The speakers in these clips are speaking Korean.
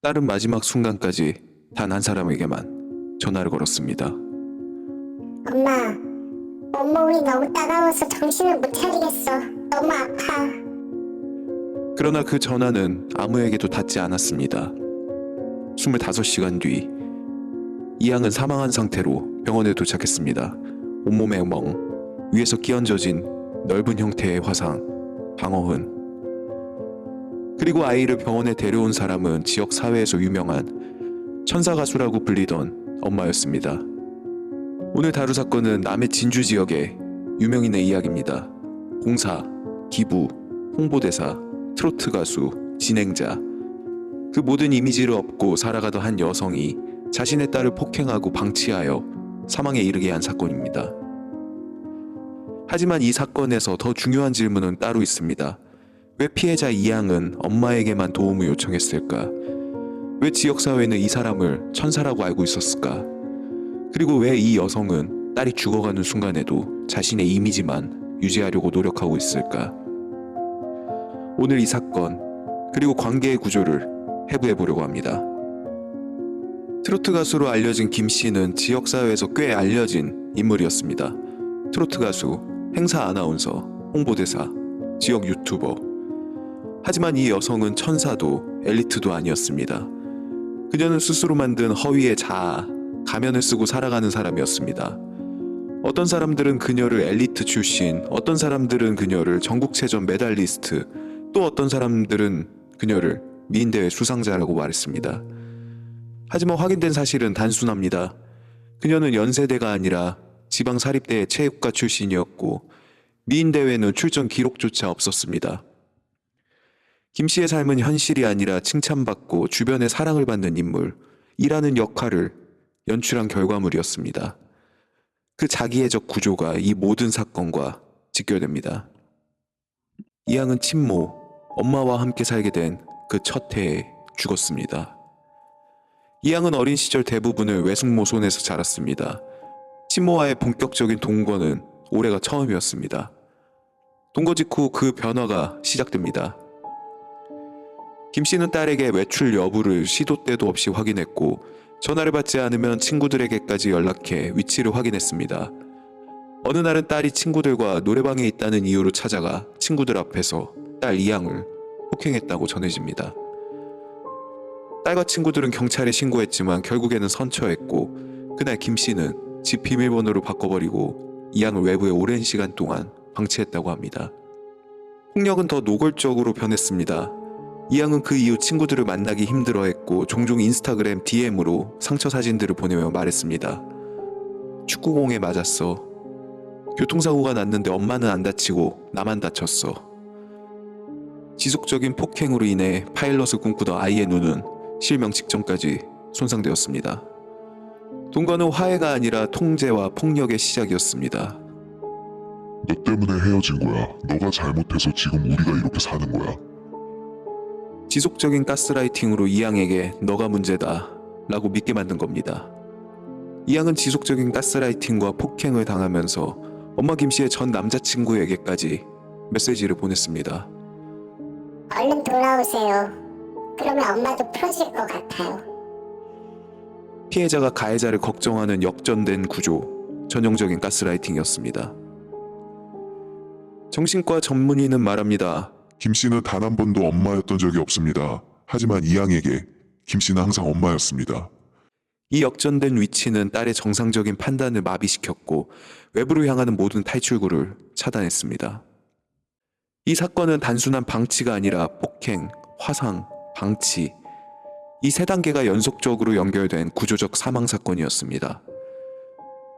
딸은 마지막 순간까지 단 한 사람에게만 전화를 걸었습니다. 엄마, 온몸이 너무 따가워서 정신을 못 차리겠어. 너무 아파. 그러나 그 전화는 아무에게도 닿지 않았습니다. 25시간 뒤 이양은 사망한 상태로 병원에 도착했습니다. 온몸에 멍, 위에서 끼얹어진 넓은 형태의 화상, 방어흔. 그리고 아이를 병원에 데려온 사람은 지역 사회에서 유명한 천사 가수라고 불리던 엄마였습니다. 오늘 다룰 사건은 남해 진주 지역의 유명인의 이야기입니다. 공사, 기부, 홍보대사, 트로트 가수, 진행자, 그 모든 이미지를 업고 살아가던 한 여성이 자신의 딸을 폭행하고 방치하여 사망에 이르게 한 사건입니다. 하지만 이 사건에서 더 중요한 질문은 따로 있습니다. 왜 피해자 이양은 엄마에게만 도움을 요청했을까? 왜 지역사회는 이 사람을 천사라고 알고 있었을까? 그리고 왜 이 여성은 딸이 죽어가는 순간에도 자신의 이미지만 유지하려고 노력하고 있을까? 오늘 이 사건, 그리고 관계의 구조를 해부해보려고 합니다. 트로트 가수로 알려진 김 씨는 지역사회에서 꽤 알려진 인물이었습니다. 트로트 가수, 행사 아나운서, 홍보대사, 지역 유튜버. 하지만 이 여성은 천사도 엘리트도 아니었습니다. 그녀는 스스로 만든 허위의 자아, 가면을 쓰고 살아가는 사람이었습니다. 어떤 사람들은 그녀를 엘리트 출신, 어떤 사람들은 그녀를 전국체전 메달리스트, 또 어떤 사람들은 그녀를 미인대회 수상자라고 말했습니다. 하지만 확인된 사실은 단순합니다. 그녀는 연세대가 아니라 지방사립대의 체육과 출신이었고 미인대회는 출전 기록조차 없었습니다. 김 씨의 삶은 현실이 아니라 칭찬받고 주변의 사랑을 받는 인물이라는 역할을 연출한 결과물이었습니다. 그 자기애적 구조가 이 모든 사건과 직결됩니다. 이양은 친모, 엄마와 함께 살게 된 그 첫 해에 죽었습니다. 이양은 어린 시절 대부분을 외숙모손에서 자랐습니다. 친모와의 본격적인 동거는 올해가 처음이었습니다. 동거 직후 그 변화가 시작됩니다. 김 씨는 딸에게 외출 여부를 시도 때도 없이 확인했고 전화를 받지 않으면 친구들에게까지 연락해 위치를 확인했습니다. 어느 날은 딸이 친구들과 노래방에 있다는 이유로 찾아가 친구들 앞에서 딸 이양을 폭행했다고 전해집니다. 딸과 친구들은 경찰에 신고했지만 결국에는 선처했고 그날 김 씨는 집 비밀번호를 바꿔버리고 이양을 외부에 오랜 시간 동안 방치했다고 합니다. 폭력은 더 노골적으로 변했습니다. 이양은 그 이후 친구들을 만나기 힘들어했고 종종 인스타그램 DM으로 상처 사진들을 보내며 말했습니다. 축구공에 맞았어. 교통사고가 났는데 엄마는 안 다치고 나만 다쳤어. 지속적인 폭행으로 인해 파일럿을 꿈꾸던 아이의 눈은 실명 직전까지 손상되었습니다. 동거는 화해가 아니라 통제와 폭력의 시작이었습니다. 너 때문에 헤어진 거야. 너가 잘못해서 지금 우리가 이렇게 사는 거야. 지속적인 가스라이팅으로 이양에게 너가 문제다 라고 믿게 만든 겁니다. 이양은 지속적인 가스라이팅과 폭행을 당하면서 엄마 김 씨의 전 남자친구에게까지 메시지를 보냈습니다. 얼른 돌아오세요. 그러면 엄마도 풀어질 것 같아요. 피해자가 가해자를 걱정하는 역전된 구조, 전형적인 가스라이팅이었습니다. 정신과 전문의는 말합니다. 김 씨는 단 한 번도 엄마였던 적이 없습니다. 하지만 이양에게 김 씨는 항상 엄마였습니다. 이 역전된 위치는 딸의 정상적인 판단을 마비시켰고 외부로 향하는 모든 탈출구를 차단했습니다. 이 사건은 단순한 방치가 아니라 폭행, 화상, 방치, 이 세 단계가 연속적으로 연결된 구조적 사망 사건이었습니다.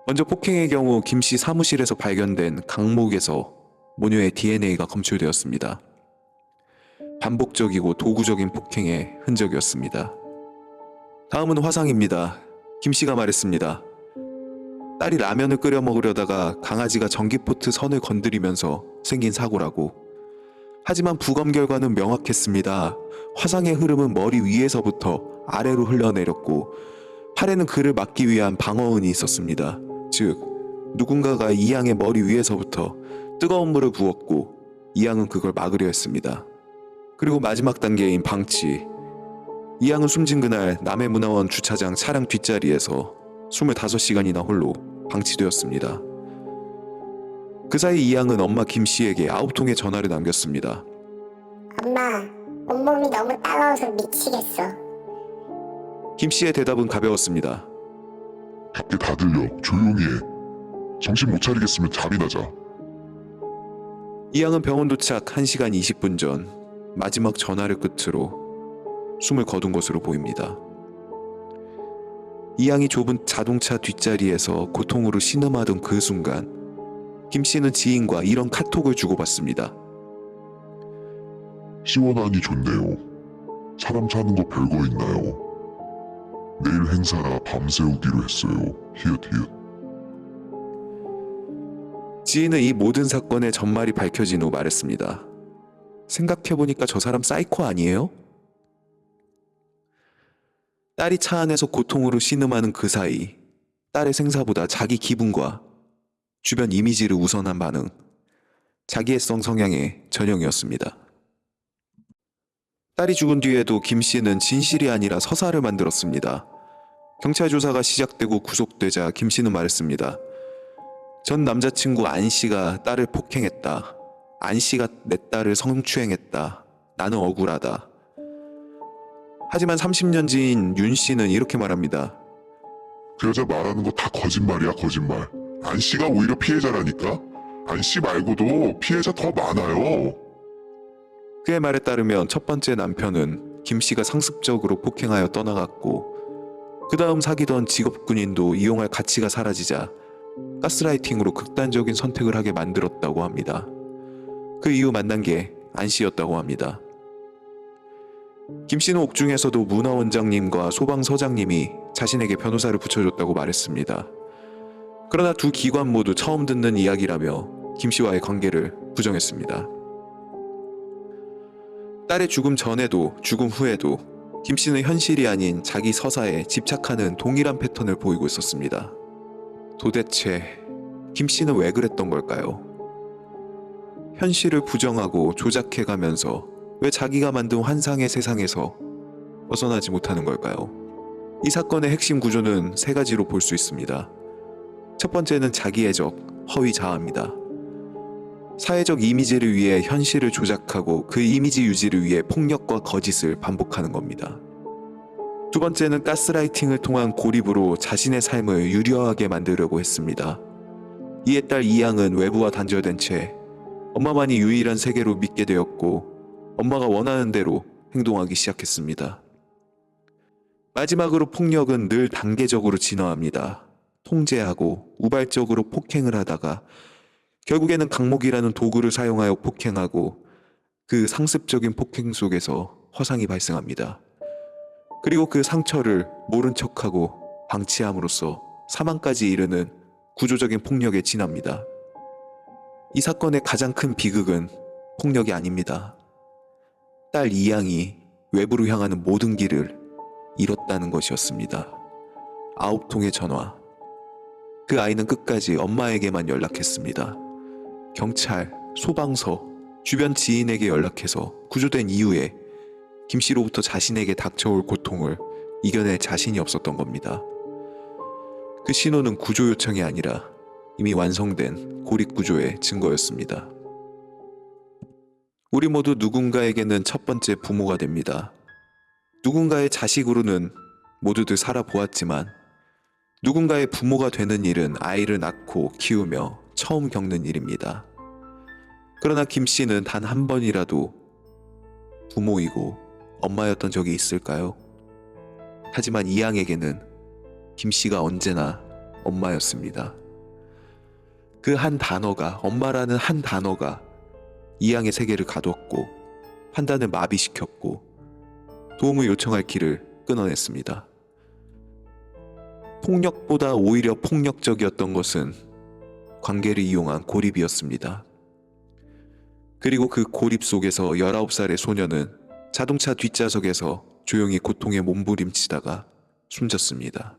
먼저 폭행의 경우 김 씨 사무실에서 발견된 강목에서 모녀의 DNA가 검출되었습니다. 반복적이고 도구적인 폭행의 흔적이었습니다. 다음은 화상입니다. 김 씨가 말했습니다. 딸이 라면을 끓여 먹으려다가 강아지가 전기포트 선을 건드리면서 생긴 사고라고. 하지만 부검 결과는 명확했습니다. 화상의 흐름은 머리 위에서부터 아래로 흘러내렸고 팔에는 그를 막기 위한 방어흔이 있었습니다. 즉, 누군가가 이양의 머리 위에서부터 뜨거운 물을 부었고 이양은 그걸 막으려 했습니다. 그리고 마지막 단계인 방치. 이양은 숨진 그날 남해문화원 주차장 차량 뒷자리에서 25시간이나 홀로 방치되었습니다. 그 사이 이양은 엄마 김씨에게 9통의 전화를 남겼습니다. 엄마, 온몸이 너무 따가워서 미치겠어. 김씨의 대답은 가벼웠습니다. 밖에 다 들려. 조용히 해. 정신 못 차리겠으면 잠이나 자. 이양은 병원 도착 1시간 20분 전 마지막 전화를 끝으로 숨을 거둔 것으로 보입니다. 이양이 좁은 자동차 뒷자리에서 고통으로 신음하던 그 순간 김씨는 지인과 이런 카톡을 주고받습니다. 시원하니 좋네요. 사람 사는 거 별거 있나요? 내일 행사라 밤새우기로 했어요. 히읗히읗. 지인은 이 모든 사건의 전말이 밝혀진 후 말했습니다. 생각해보니까 저 사람 사이코 아니에요? 딸이 차 안에서 고통으로 신음하는 그 사이 딸의 생사보다 자기 기분과 주변 이미지를 우선한 반응, 자기애성 성향의 전형이었습니다. 딸이 죽은 뒤에도 김 씨는 진실이 아니라 서사를 만들었습니다. 경찰 조사가 시작되고 구속되자 김 씨는 말했습니다. 전 남자친구 안 씨가 딸을 폭행했다. 안 씨가 내 딸을 성추행했다. 나는 억울하다. 하지만 30년 지인 윤 씨는 이렇게 말합니다. 그 여자 말하는 거 다 거짓말이야, 거짓말. 안 씨가 오히려 피해자라니까? 안 씨 말고도 피해자 더 많아요. 그의 말에 따르면 첫 번째 남편은 김 씨가 상습적으로 폭행하여 떠나갔고 그 다음 사귀던 직업군인도 이용할 가치가 사라지자 가스라이팅으로 극단적인 선택을 하게 만들었다고 합니다. 그 이후 만난 게 안 씨였다고 합니다. 김 씨는 옥중에서도 문화원장님과 소방서장님이 자신에게 변호사를 붙여줬다고 말했습니다. 그러나 두 기관 모두 처음 듣는 이야기라며 김 씨와의 관계를 부정했습니다. 딸의 죽음 전에도 죽음 후에도 김 씨는 현실이 아닌 자기 서사에 집착하는 동일한 패턴을 보이고 있었습니다. 도대체 김 씨는 왜 그랬던 걸까요? 현실을 부정하고 조작해가면서 왜 자기가 만든 환상의 세상에서 벗어나지 못하는 걸까요? 이 사건의 핵심 구조는 세 가지로 볼 수 있습니다. 첫 번째는 자기애적, 허위 자아입니다. 사회적 이미지를 위해 현실을 조작하고 그 이미지 유지를 위해 폭력과 거짓을 반복하는 겁니다. 두 번째는 가스라이팅을 통한 고립으로 자신의 삶을 유려하게 만들려고 했습니다. 이에 딸 이양은 외부와 단절된 채 엄마만이 유일한 세계로 믿게 되었고 엄마가 원하는 대로 행동하기 시작했습니다. 마지막으로 폭력은 늘 단계적으로 진화합니다. 통제하고 우발적으로 폭행을 하다가 결국에는 강목이라는 도구를 사용하여 폭행하고 그 상습적인 폭행 속에서 화상이 발생합니다. 그리고 그 상처를 모른 척하고 방치함으로써 사망까지 이르는 구조적인 폭력에 진합니다. 이 사건의 가장 큰 비극은 폭력이 아닙니다. 딸 이양이 외부로 향하는 모든 길을 잃었다는 것이었습니다. 9통의 전화. 그 아이는 끝까지 엄마에게만 연락했습니다. 경찰, 소방서, 주변 지인에게 연락해서 구조된 이후에 김 씨로부터 자신에게 닥쳐올 고통을 이겨낼 자신이 없었던 겁니다. 그 신호는 구조 요청이 아니라 이미 완성된 고립 구조의 증거였습니다. 우리 모두 누군가에게는 첫 번째 부모가 됩니다. 누군가의 자식으로는 모두들 살아보았지만 누군가의 부모가 되는 일은 아이를 낳고 키우며 처음 겪는 일입니다. 그러나 김 씨는 단 한 번이라도 부모이고 엄마였던 적이 있을까요? 하지만 이양에게는 김 씨가 언제나 엄마였습니다. 그 한 단어가, 엄마라는 한 단어가 이양의 세계를 가두었고 판단을 마비시켰고 도움을 요청할 길을 끊어냈습니다. 폭력보다 오히려 폭력적이었던 것은 관계를 이용한 고립이었습니다. 그리고 그 고립 속에서 19살의 소녀는 자동차 뒷좌석에서 조용히 고통에 몸부림치다가 숨졌습니다.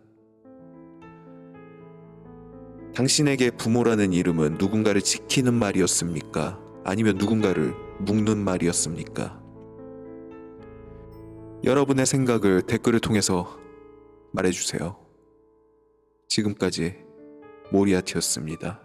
당신에게 부모라는 이름은 누군가를 지키는 말이었습니까? 아니면 누군가를 묶는 말이었습니까? 여러분의 생각을 댓글을 통해서 말해주세요. 지금까지 모리아티였습니다.